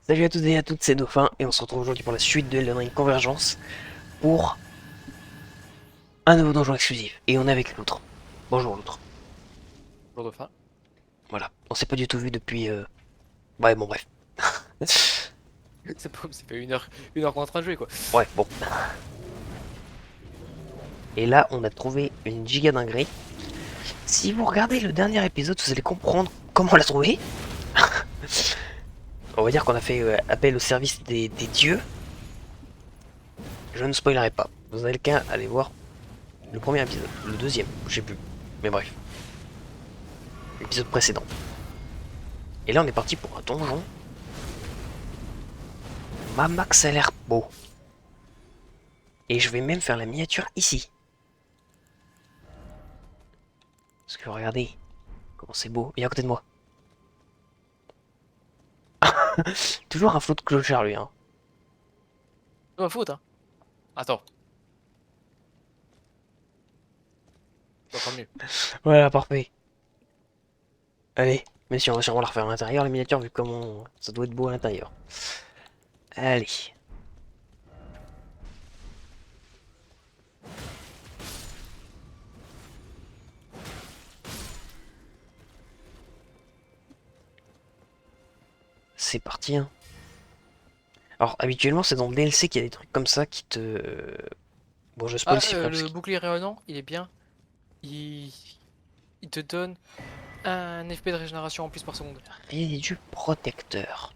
Salut à tous et à toutes, c'est Dauphin et on se retrouve aujourd'hui pour la suite de Elden Ring Convergence pour un nouveau donjon exclusif. Et on est avec l'autre. Bonjour l'autre. Jour de fin. Voilà, on s'est pas du tout vu depuis... Ouais bon bref. Ça fait une heure qu'on est en train de jouer quoi. Ouais bon. Et là on a trouvé une giga dinguerie. Si vous regardez le dernier épisode, vous allez comprendre comment on l'a trouvé. On va dire qu'on a fait appel au service des dieux. Je ne spoilerai pas. Vous avez le qu'à aller voir le premier épisode. Le deuxième, je sais plus. Mais bref. L'épisode précédent. Et là on est parti pour un donjon. Max ça a l'air beau. Et je vais même faire la miniature ici. Parce que regardez, comment c'est beau. Viens à côté de moi. Toujours un flot de clochard lui, hein. C'est ma faute hein. Attends, c'est encore mieux. Voilà, parfait. Allez, mais si on va sûrement la refaire à l'intérieur, la miniature, vu comment ça doit être beau à l'intérieur. Allez. C'est parti, hein. Alors, habituellement, c'est dans le DLC qu'il y a des trucs comme ça qui te... Bon, je spoil Ah, si frère, parce le qu'il... bouclier rayonnant, il est bien. Il, il te donne un FP de régénération en plus par seconde. Résidu protecteur.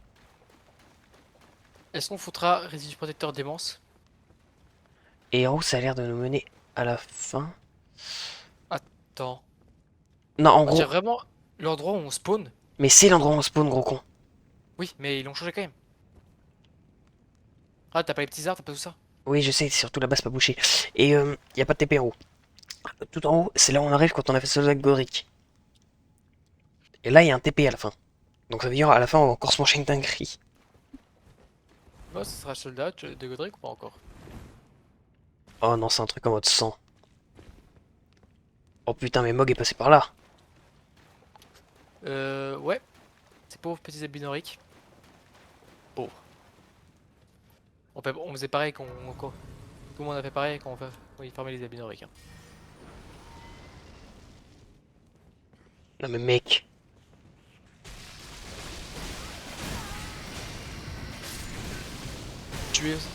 Est-ce qu'on foutra résidu protecteur démence? Et en haut, ça a l'air de nous mener à la fin. Attends. Non, en On dirait gros... vraiment l'endroit où on spawn. Mais c'est l'endroit où on spawn, gros con. Oui, mais ils l'ont changé quand même. Ah, t'as pas les petits arbres, t'as pas tout ça. Oui, je sais, surtout là-bas, c'est pas bouché. Et y a pas de TP en haut. Tout en haut, c'est là où on arrive quand on a fait Soldat Godric. Et là, il y a un TP à la fin. Donc ça veut dire à la fin, on va encore se manger une dinguerie. Moi, ce sera soldat de Godric ou pas encore? Oh non, c'est un truc en mode sang. Oh putain, mais Mog est passé par là. Ouais. Ces pauvres petits albinoriques. Pauvres. On faisait pareil quand tout le monde a fait pareil quand il formait les albinoriques. Hein. Non mais mec.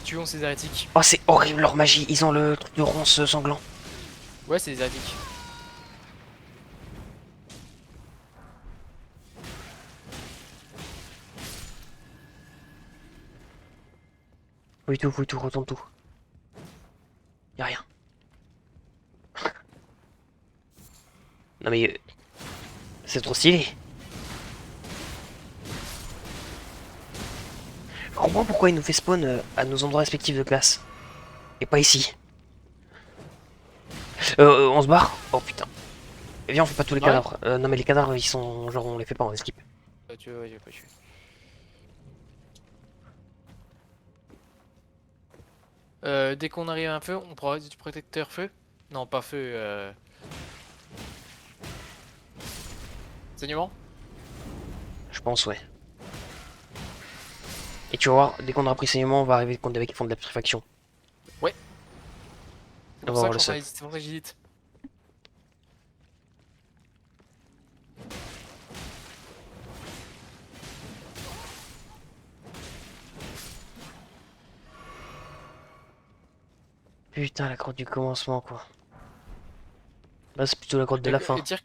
Tuons ces hérétiques. Oh, c'est horrible leur magie. Ils ont le truc de ronce sanglant. Ouais, c'est des hérétiques. Fouille tout, retourne tout. Y'a rien. Non mais... c'est trop stylé. Je comprends pourquoi il nous fait spawn à nos endroits respectifs de classe. Et pas ici. On se barre. Oh putain. Eh viens, on fait pas tous les Ah ouais? cadavres. Non mais les cadavres, ils sont... genre, on les fait pas, on les skip. Ouais, tu veux pas tuer. Dès qu'on arrive à un feu, on prend du protecteur feu. Non, pas feu. Saignement? Je pense, ouais. Et tu vas voir, dès qu'on aura pris saignement, on va arriver contre des mecs qui font de la putréfaction. Ouais. C'est On pour va ça avoir que le je suis en train seum. d'hésiter, c'est pour ça que j'hésite. Putain, la grotte du commencement, quoi. Là, c'est plutôt la grotte de la fin. Et dire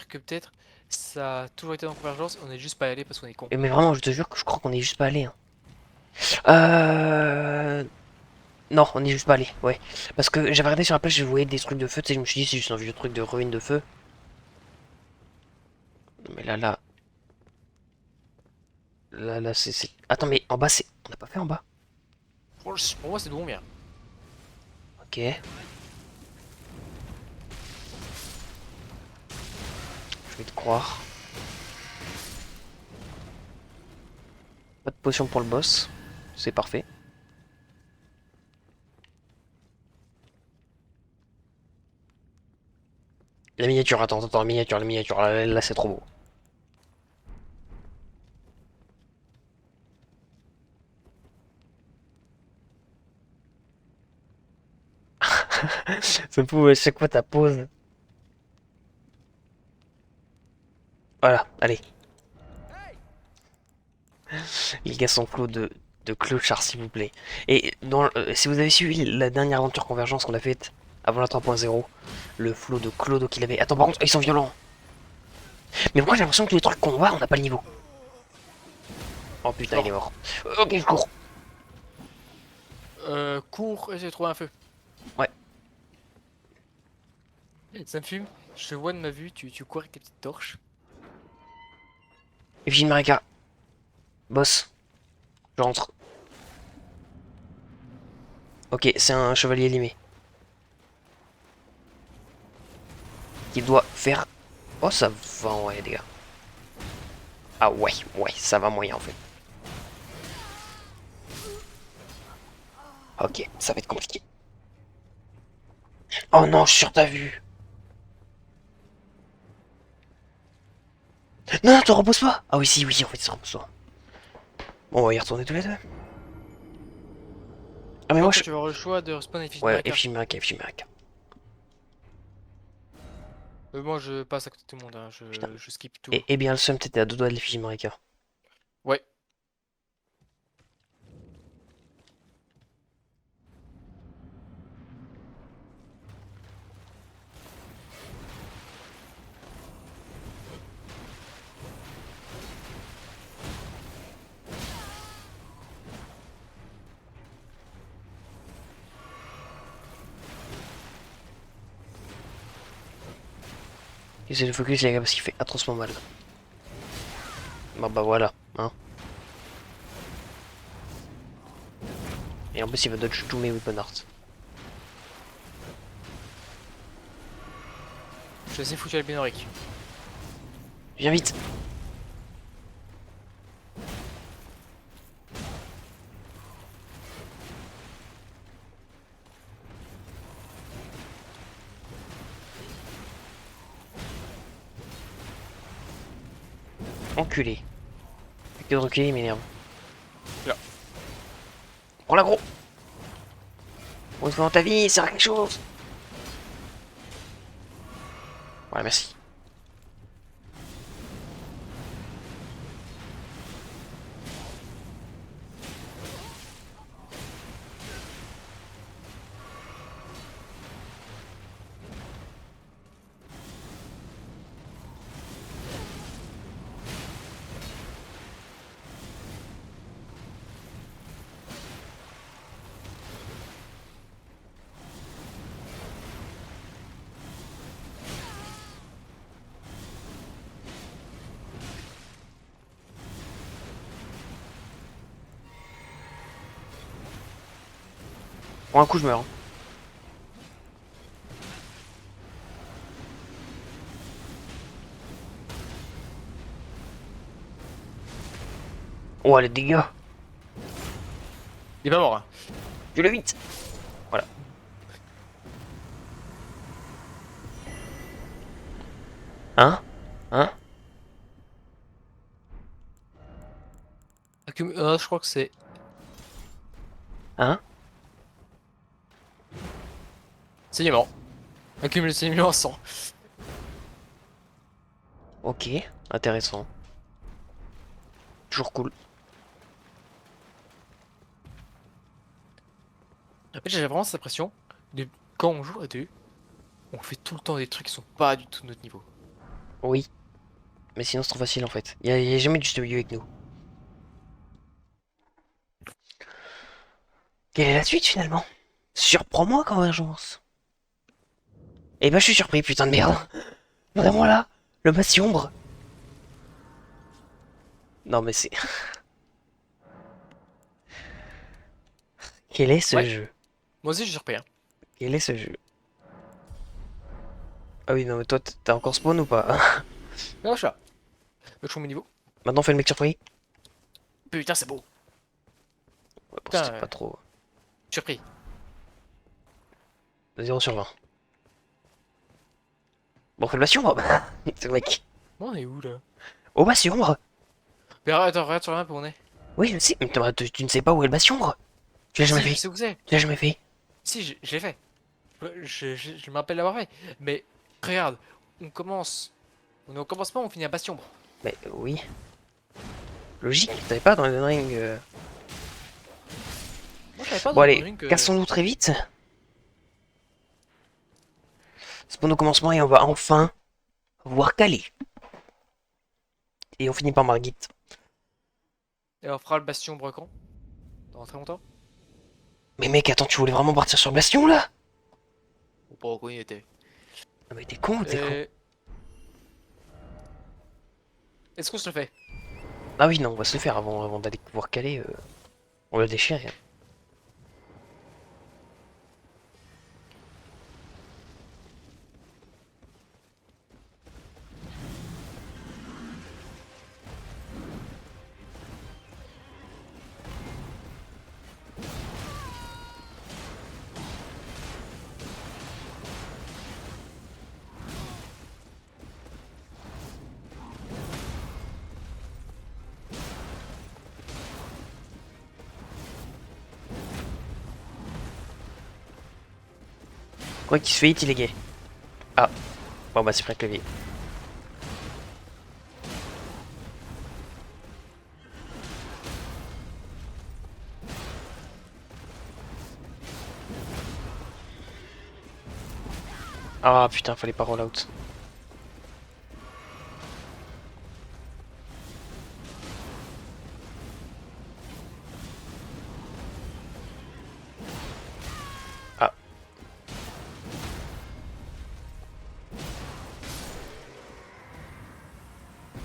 que, peut-être ça a toujours été dans Convergence, on est juste pas allé parce qu'on est con. Et mais vraiment, je te jure que je crois qu'on est juste pas allé. Hein. Euh... Non, on est juste pas allé, ouais. Parce que j'avais regardé sur la plage, je voyais des trucs de feu, tu sais, je me suis dit, c'est juste un vieux truc de ruine de feu. Non, mais là, c'est... Attends, mais en bas, c'est... On n'a pas fait en bas. Pour moi, c'est d'où on vient. Ok. Je vais te croire. Pas de potion pour le boss. C'est parfait. La miniature, attends, la miniature, là c'est trop beau. Ça me fout à chaque fois ta pause. Voilà, allez. Les gars sont clos de clochard, s'il vous plaît. Et si vous avez suivi la dernière aventure Convergence qu'on a faite avant la 3.0, le flot de clodo qu'il avait. Attends, par contre, ils sont violents. Mais pourquoi j'ai l'impression que tous les trucs qu'on voit, on n'a pas le niveau? Oh putain, il est mort. Ok, je cours. Cours, essaie de trouver un feu. Ouais. Ça me fume. Je te vois de ma vue, tu cours avec tes petites torches. Et puis Marika. Boss. Je rentre. Ok, c'est un chevalier limé. Qui doit faire... Oh, ça va, ouais, les gars. Ah ouais, ouais, ça va moyen en fait. Ok, ça va être compliqué. Oh non, je suis sur ta vue. Non, non, te repose pas. Ah oui, si, oui, en fait, ça repose pas. Bon, on va y retourner tous les deux. Ah mais moi, je... Tu vas avoir le choix de respawn et Ouais, Marika. Effigy Marika. Moi je passe à côté de tout le monde, hein. Putain. Je skip tout. Et bien, le seum, t'étais à deux doigts de l'Effigy Marika. Ouais. Essayez de focus, les gars, parce qu'il fait atrocement mal. Bah voilà, hein. Et en plus, il va dodge tous mes weapon art. Je suis assez foutu à la Bénorique. Viens vite. Enculé. Fait que de reculer, il m'énerve. Là. Prends l'aggro. On se fait dans ta vie, sert à quelque chose. Ouais, merci. Prends un coup, je meurs. Hein. Oh, les dégâts. Il est pas mort, hein. Je le vite. Voilà. Hein? Hein? Je crois que c'est. Hein? Saignement. Accumule saignement en sang. Ok. Intéressant. Toujours cool. En fait, j'ai vraiment cette impression de quand on joue à deux, on fait tout le temps des trucs qui sont pas du tout de notre niveau. Oui. Mais sinon, c'est trop facile en fait. Y a jamais du juste milieu avec nous. Quelle est la suite finalement? Surprends-moi, Convergence. Eh ben, je suis surpris, putain de merde. Vraiment là? Le bas si ombre? Non, mais c'est. Quel est ce Ouais, jeu? moi aussi je suis surpris, hein. Quel est ce jeu? Ah oui, non, mais toi, t'as encore spawn ou pas? Non, je suis là. Je trouve mon niveau. Maintenant, fais le mec surpris. Putain, c'est beau. Ouais, bon, Putain, c'était pas trop. surpris. 0/20. Bon, fais le bas si ombre. C'est le mec. On est où là? Au bas si ombre? Mais attends, regarde sur la map où on est. Oui, je sais. Mais tu ne sais pas où est le bas si ombre? Tu l'as jamais Si, je fait. sais où c'est. Tu l'as jamais fait. Si, je l'ai fait. Je me rappelle l'avoir fait. Mais regarde, on commence. On est au commencement, on finit à Bastion. Mais oui. Logique, t'avais pas dans Elden Ring. Moi, je savais pas Bon dans le allez, ring que. cassons-nous très vite. Spawn au commencement et on va enfin voir Kali. Et on finit par Margit. Et on fera le Bastion Brecan. Dans très longtemps. Mais mec, attends, tu voulais vraiment partir sur Bastion là? Ou pas, quoi, il était. Ah mais t'es con ou t'es con? Et... Est-ce qu'on se le fait? Ah oui, non, on va se le faire avant d'aller voir Calais. On va le déchirer. Quoi qu'il se fait hit, il est gay. Ah, bon bah c'est prêt clavier. Ah putain, fallait pas roll out. Ah.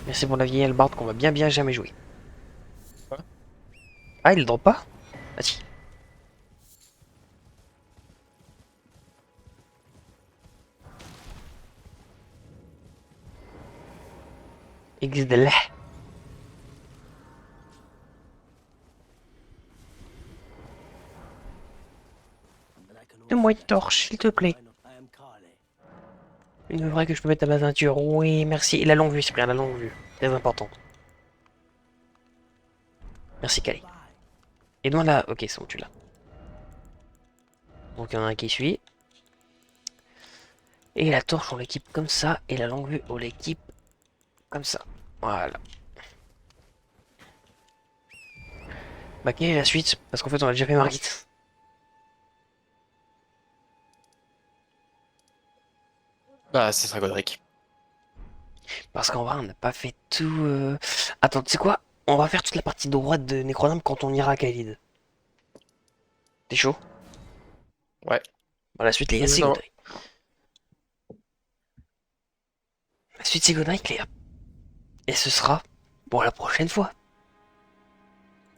Merci pour la vieille Albard qu'on va bien jamais jouer. Quoi? Ah, il le drop pas? Ah si. Existe de là. Donne-moi une torche, s'il te plaît. Une vraie que je peux mettre à ma ceinture. Oui, merci. Et la longue vue, c'est bien, la longue vue. Très important. Merci, Calais. Et donc là, ok, c'est bon, tu l'as. Donc il y en a un qui suit. Et la torche, on l'équipe comme ça. Et la longue vue, on l'équipe comme ça. Voilà. Bah, quelle est la suite? Parce qu'en fait, on a déjà fait Margit. Bah, c'est ça, Godric. Parce qu'en vrai, on n'a pas fait tout. Attends, tu sais quoi? On va faire toute la partie droite de Necronome quand on ira à Khalid. T'es chaud? Ouais. Bon, la suite, les gars, c'est Non. Godric. La suite, c'est Godric, les gars. Et ce sera pour la prochaine fois.